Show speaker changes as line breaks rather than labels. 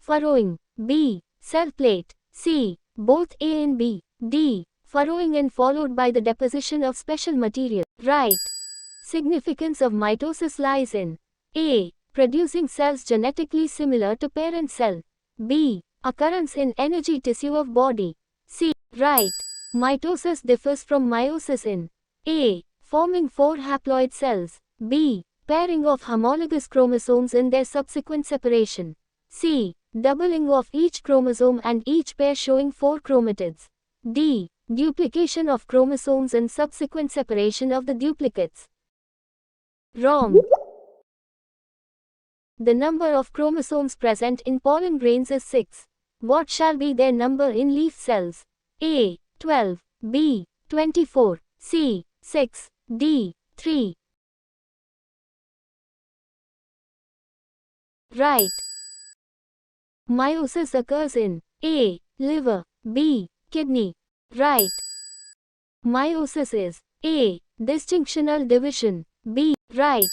Furrowing. B. Cell plate. C. Both A and B. D. Furrowing and followed by the deposition of special material. Right. Significance of mitosis lies in A. Producing cells genetically similar to parent cell. B. Occurrence in energy tissue of body. C. Right. Mitosis differs from meiosis in A. Forming 4 haploid cells. B. Pairing of homologous chromosomes in their subsequent separation. C. Doubling of each chromosome and each pair showing 4 chromatids. D. Duplication of chromosomes and subsequent separation of the duplicates. Wrong. The number of chromosomes present in pollen grains is 6. What shall be their number in leaf cells? A. 12. B. 24. C. 6. D. 3. Right. Meiosis occurs in A. Liver. B. Kidney. Right. Meiosis is A. Distinctional division. B. Right.